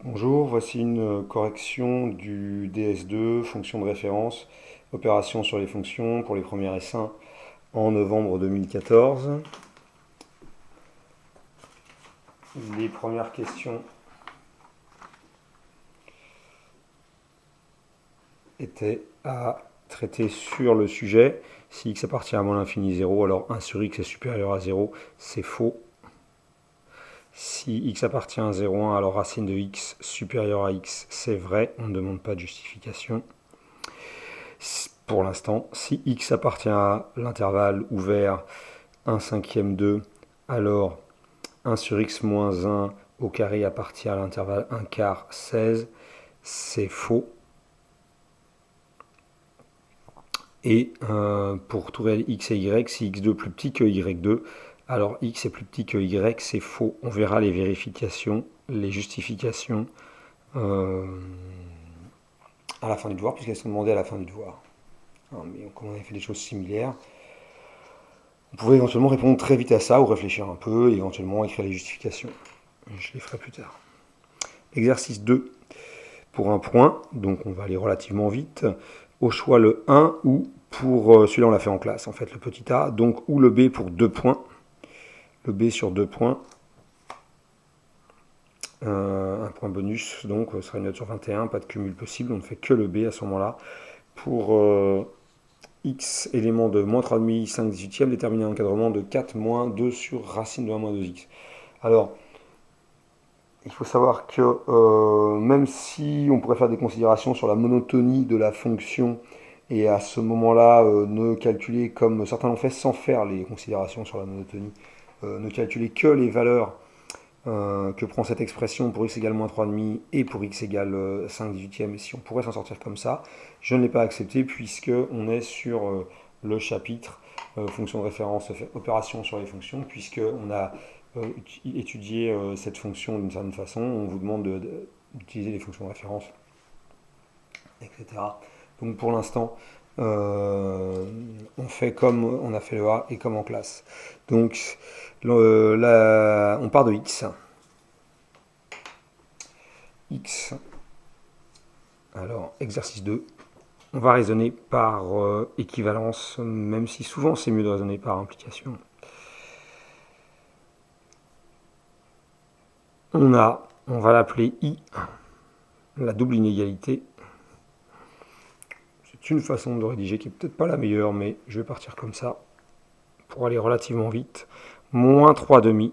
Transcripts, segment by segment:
Bonjour, voici une correction du DS2, fonction de référence, opération sur les fonctions pour les premiers S1 en novembre 2014. Les premières questions étaient à traiter sur le sujet. Si x appartient à moins l'infini 0, alors 1 sur x est supérieur à 0, c'est faux. Si x appartient à 0,1, alors racine de x supérieure à x, c'est vrai, on ne demande pas de justification. Pour l'instant, si x appartient à l'intervalle ouvert 1 cinquième 2, alors 1 sur x moins 1 au carré appartient à l'intervalle 1 quart 16, c'est faux. Et pour tout réel x et y, si x2 est plus petit que y2, alors x est plus petit que y, c'est faux. On verra les vérifications, les justifications à la fin du devoir, puisqu'elles sont demandées à la fin du devoir. Alors, mais comme on avait fait des choses similaires, on pouvait éventuellement répondre très vite à ça ou réfléchir un peu et éventuellement écrire les justifications. Je les ferai plus tard. Exercice 2 pour un point, donc on va aller relativement vite. Au choix le 1 ou pour celui-là on l'a fait en classe en fait, le petit a, donc ou le b pour 2 points. Le b sur 2 points. Un point bonus, donc ce sera une note sur 21, pas de cumul possible, on ne fait que le b à ce moment-là. Pour x élément de moins 3,5, 5 18e, déterminer un encadrement de 4 moins 2 sur racine de 1 moins 2x. Alors, il faut savoir que même si on pourrait faire des considérations sur la monotonie de la fonction et à ce moment-là ne calculer comme certains l'ont fait sans faire les considérations sur la monotonie, ne calculer que les valeurs que prend cette expression pour x égale moins 3,5 et pour x égale 5 18e, et si on pourrait s'en sortir comme ça, je ne l'ai pas accepté puisque on est sur le chapitre fonction de référence, opération sur les fonctions, puisque on a étudié cette fonction d'une certaine façon, on vous demande d'utiliser les fonctions de référence, etc. Donc pour l'instant, on fait comme on a fait le A et comme en classe. Donc on part de x. X. Alors, exercice 2. On va raisonner par équivalence, même si souvent c'est mieux de raisonner par implication. On va l'appeler I, la double inégalité. C'est une façon de rédiger qui est peut-être pas la meilleure, mais je vais partir comme ça pour aller relativement vite. Moins 3 demi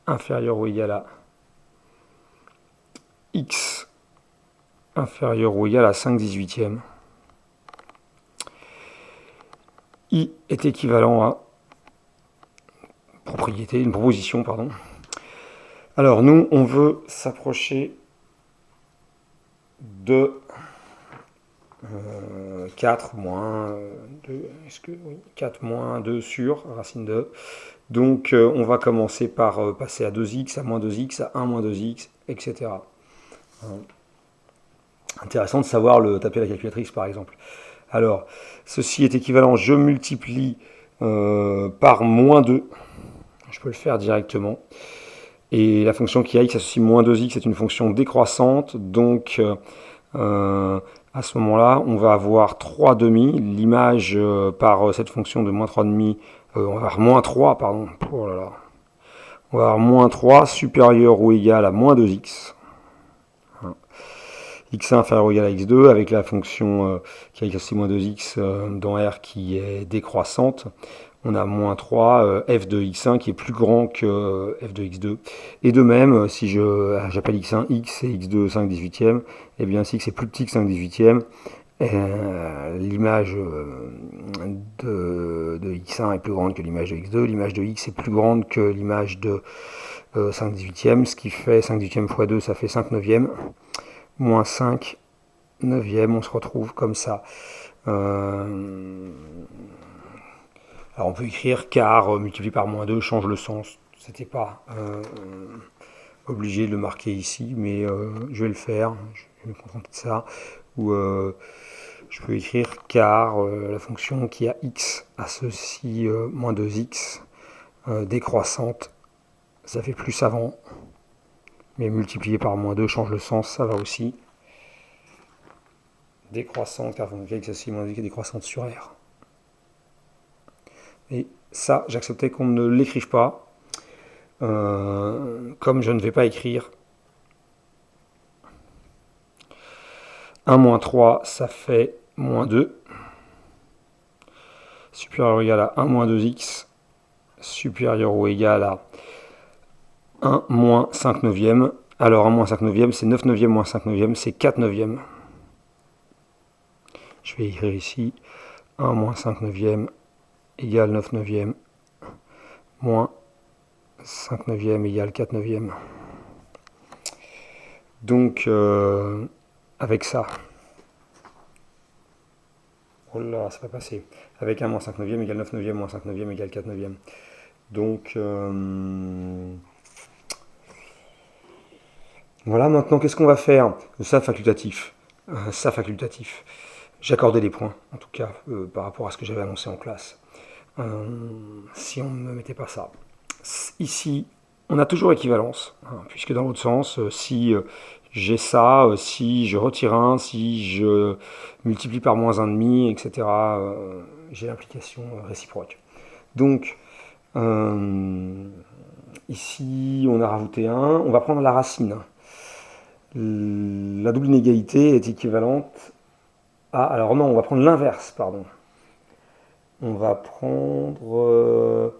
inférieur ou égal à x inférieur ou égal à 5 18e. I est équivalent à une proposition, pardon. Alors nous, on veut s'approcher de 4 moins 2, oui, 4 moins 2 sur racine de. Donc on va commencer par passer à 2x, à moins 2x, à 1 moins 2x, etc. Intéressant de savoir le taper à la calculatrice par exemple. Alors, ceci est équivalent, je multiplie par moins 2. Je peux le faire directement. Et la fonction qui a x associe moins 2x est une fonction décroissante. Donc, à ce moment-là, on va avoir 3 demi. L'image par cette fonction de moins 3 demi, on va avoir moins 3, pardon. Oh là là. On va avoir moins 3 supérieur ou égal à moins 2x. X1 inférieur ou égal à x2 avec la fonction qui a x associe moins 2x dans R qui est décroissante. On a moins 3 f de x1 qui est plus grand que f de x2. Et de même, si j'appelle x1 x et x2 5 18e, et bien si x est plus petit que 5 18e, l'image de x1 est plus grande que l'image de x2, l'image de x est plus grande que l'image de 5 18e, ce qui fait 5 18e fois 2, ça fait 5 neuvième, moins 5 neuvième, on se retrouve comme ça. Alors on peut écrire car multiplié par moins 2 change le sens. C'était pas obligé de le marquer ici, mais je vais le faire. Je vais me contenter de ça. Ou je peux écrire car la fonction qui a x associe moins 2x décroissante, ça fait plus avant. Mais multiplié par moins 2 change le sens, ça va aussi. Décroissante, car x aussi moins 2 qui est décroissante sur R. Et ça, j'acceptais qu'on ne l'écrive pas. Comme je ne vais pas écrire 1 moins 3, ça fait moins 2. Supérieur ou égal à 1 moins 2x. Supérieur ou égal à 1 moins 5 neuvièmes. Alors 1 moins 5 neuvièmes, c'est 9 neuvièmes moins 5 neuvièmes, c'est 4 neuvièmes. Je vais écrire ici 1 moins 5 neuvièmes égale 9 neuvièmes moins 5 neuvièmes égale 4 neuvièmes. Donc, avec ça, oh là, ça va passer. Avec 1 moins 5 neuvièmes égale 9 neuvièmes moins 5 neuvièmes égale 4 neuvièmes. Donc, voilà, maintenant, qu'est-ce qu'on va faire? Ça facultatif. Ça facultatif. J'accordais des points, en tout cas, par rapport à ce que j'avais annoncé en classe. Si on ne mettait pas ça. Ici, on a toujours équivalence, hein, puisque dans l'autre sens, si j'ai ça, si je retire 1, si je multiplie par moins 1,5, etc., j'ai l'implication réciproque. Donc, ici, on a rajouté 1, on va prendre la racine. La double inégalité est équivalente à... Alors non, on va prendre l'inverse, pardon. On va prendre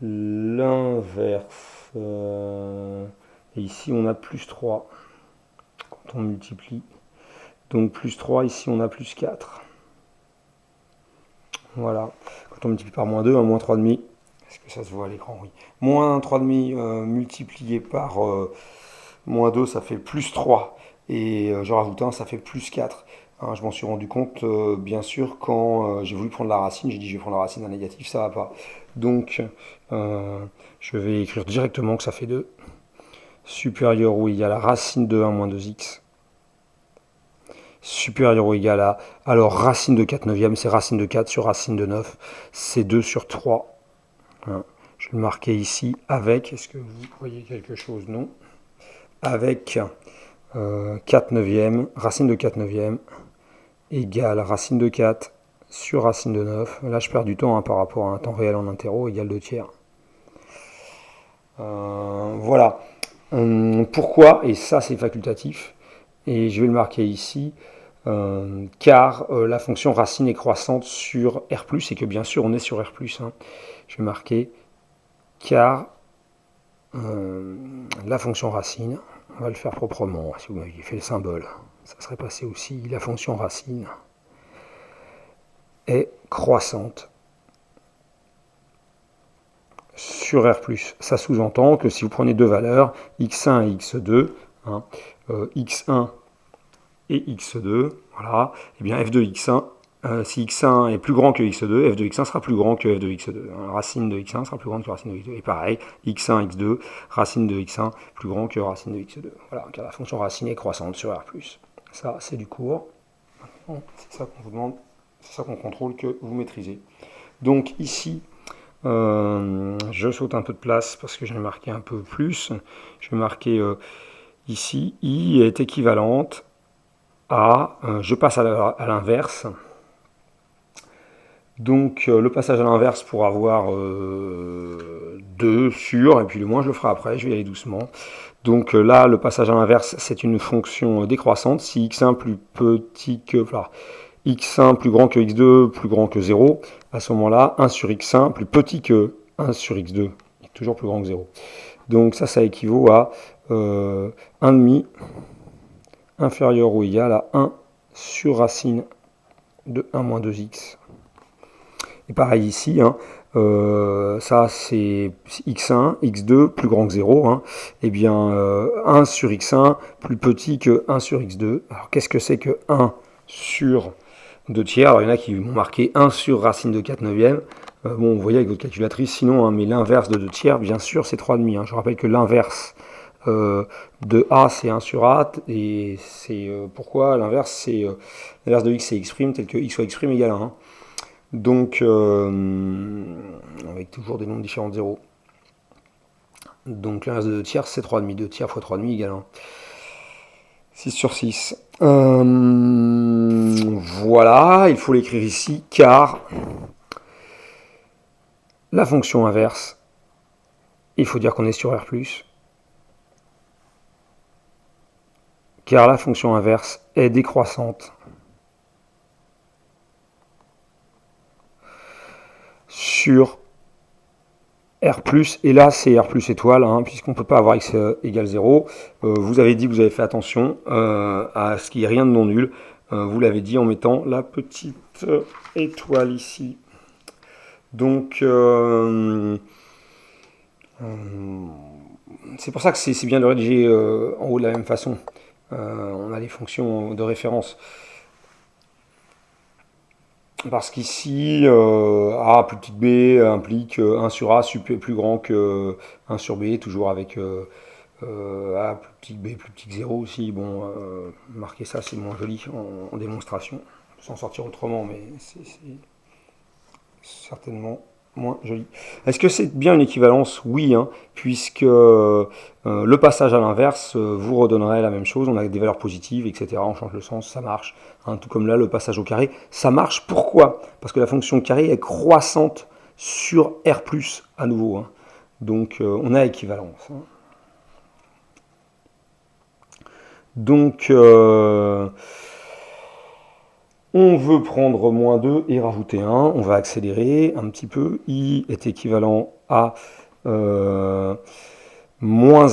l'inverse. Et ici, on a plus 3 quand on multiplie. Donc plus 3, ici, on a plus 4. Voilà. Quand on multiplie par moins 2, un moins 3,5. Est-ce que ça se voit à l'écran? Oui. Moins 3,5 multiplié par moins 2, ça fait plus 3. Et je rajoute 1, ça fait plus 4. Hein, je m'en suis rendu compte, bien sûr, quand j'ai voulu prendre la racine. J'ai dit je vais prendre la racine d'un négatif, ça va pas. Donc, je vais écrire directement que ça fait 2. Supérieur ou égal à racine de 1 moins 2x. Supérieur ou égal à... Alors, racine de 4 neuvième, c'est racine de 4 sur racine de 9. C'est 2 sur 3. Hein, je vais le marquer ici avec... Est-ce que vous voyez quelque chose? Non. Avec 4 neuvième, racine de 4 neuvième, égale racine de 4 sur racine de 9. Là, je perds du temps par rapport à un temps réel en interro, égale 2 tiers. Voilà. Pourquoi? Et ça, c'est facultatif. Et je vais le marquer ici. Car la fonction racine est croissante sur R+, et que bien sûr, on est sur R+. Hein. Je vais marquer car la fonction racine, on va le faire proprement, si vous m'aviez fait le symbole, ça serait passé aussi, la fonction racine est croissante sur R+. Ça sous-entend que si vous prenez deux valeurs, x1 et x2, hein, x1 et x2, voilà, et bien f de x1, si x1 est plus grand que x2, f de x1 sera plus grand que f de x2. Hein, racine de x1 sera plus grande que racine de x2. Et pareil, x1, x2, racine de x1 plus grand que racine de x2. Voilà, car la fonction racine est croissante sur R+. Ça, c'est du cours. C'est ça qu'on vous demande, c'est ça qu'on contrôle que vous maîtrisez. Donc ici, je saute un peu de place parce que je vais marquer un peu plus. Je vais marquer ici, I est équivalente à, je passe à l'inverse. Donc le passage à l'inverse pour avoir 2 sur, et puis le moins je le ferai après, je vais y aller doucement. Donc là, le passage à l'inverse, c'est une fonction décroissante. Si x1 plus petit que... Voilà, x1 plus grand que x2, plus grand que 0, à ce moment-là, 1 sur x1 plus petit que 1 sur x2, toujours plus grand que 0. Donc ça équivaut à 1,5 inférieur ou égal à 1 sur racine de 1 moins 2x. Et pareil ici, hein, ça c'est x1, x2 plus grand que 0, hein, et bien 1 sur x1 plus petit que 1 sur x2. Alors qu'est-ce que c'est que 1 sur 2 tiers? Alors il y en a qui m'ont marqué 1 sur racine de 4 neuvième. Bon, vous voyez avec votre calculatrice, sinon, hein, mais l'inverse de 2 tiers, bien sûr, c'est 3,5. Hein. Je rappelle que l'inverse de A, c'est 1 sur A, et c'est pourquoi l'inverse, c'est l'inverse de x, c'est x', tel que x soit x' égale à 1. Donc, avec toujours des nombres différents de 0. Donc l'inverse de 2 tiers, c'est 3,5. 2 tiers fois 3,5 égale 1. 6 sur 6. Voilà, il faut l'écrire ici, car la fonction inverse, il faut dire qu'on est sur R+, car la fonction inverse est décroissante sur R+, et là c'est R+ étoile, hein, puisqu'on ne peut pas avoir x égale 0. Vous avez dit que vous avez fait attention à ce qu'il n'y ait rien de non nul. Vous l'avez dit en mettant la petite étoile ici. Donc, c'est pour ça que c'est bien de rédiger en haut de la même façon. On a les fonctions de référence. Parce qu'ici, A plus petite b implique 1 sur A plus grand que 1 sur B, toujours avec A plus petit que B plus petit que 0 aussi. Bon, marquer ça, c'est moins joli en démonstration. On peut s'en sortir autrement, mais c'est certainement moins joli. Est-ce que c'est bien une équivalence? Oui, hein, puisque le passage à l'inverse vous redonnerait la même chose. On a des valeurs positives, etc. On change le sens, ça marche. Hein, tout comme là, le passage au carré, ça marche. Pourquoi? Parce que la fonction carré est croissante sur R+, à nouveau. Hein. Donc, on a équivalence. Hein. Donc, on veut prendre moins 2 et rajouter 1. On va accélérer un petit peu. I est équivalent à moins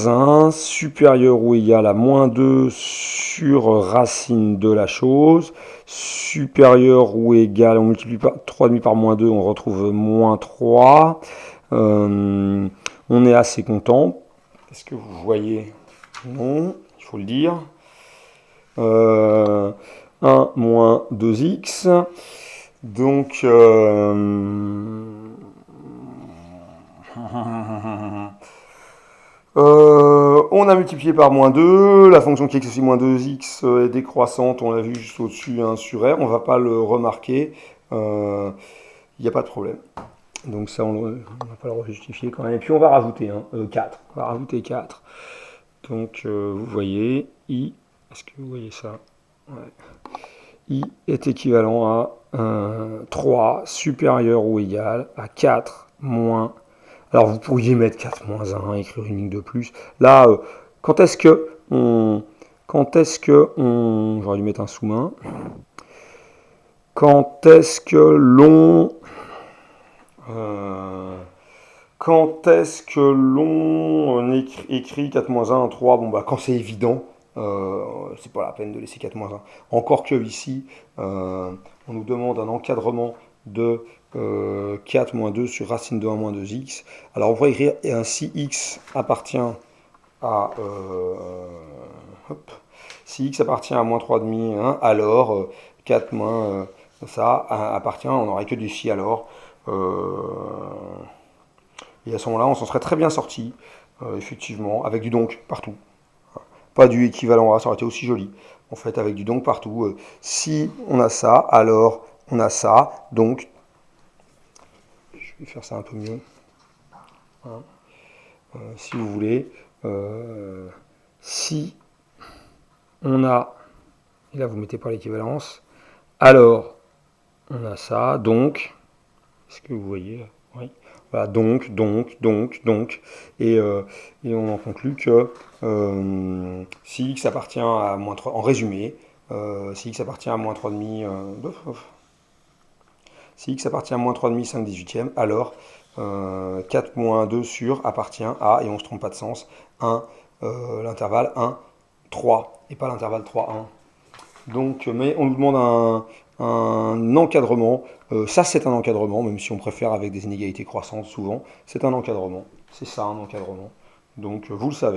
1 supérieur ou égal à moins 2 sur racine de la chose. Supérieur ou égal, on multiplie par 3,5 par moins 2, on retrouve moins 3. On est assez content. Est-ce que vous voyez? Non, il faut le dire. 1 moins 2x. Donc, on a multiplié par moins 2. La fonction qui est aussi moins 2x est décroissante. On l'a vu juste au-dessus, 1 sur R. On ne va pas le remarquer. Il n'y a pas de problème. Donc ça, on ne va pas le justifier quand même. Et puis on va rajouter 4. On va rajouter 4. Donc, vous voyez, I, est-ce que vous voyez ça? Ouais. I est équivalent à 3 supérieur ou égal à 4 moins. Alors vous pourriez mettre 4 moins 1, écrire une ligne de plus. Là, quand est-ce que on... J'aurais dû mettre un sous-main. Quand est-ce que l'on... écrit 4 moins 1, 3, bon bah quand c'est évident, c'est pas la peine de laisser 4 moins 1. Encore que ici, on nous demande un encadrement de 4 moins 2 sur racine de 1 moins 2x. Alors on va écrire si x appartient à si x appartient à moins 3,5, hein, alors 4 moins ça appartient, on n'aurait que du si alors. Et à ce moment-là, on s'en serait très bien sorti, effectivement, avec du donc partout. Pas du équivalent A, ça aurait été aussi joli. En fait, avec du donc partout. Si on a ça, alors on a ça. Donc, je vais faire ça un peu mieux. Hein. Si vous voulez. Si on a, et là vous mettez pas l'équivalence, alors on a ça, donc, est-ce que vous voyez? Oui. Voilà, donc, et on en conclut que si x appartient à moins 3, en résumé, si x appartient à moins 3,5, si x appartient à moins 3,5, 5 18e, alors 4 moins 2 sur appartient à, et on ne se trompe pas de sens, 1, l'intervalle 1, 3, et pas l'intervalle 3, 1. Donc, mais on nous demande un encadrement. Ça, c'est un encadrement, même si on préfère avec des inégalités croissantes souvent. C'est un encadrement. C'est ça, un encadrement. Donc, vous le savez.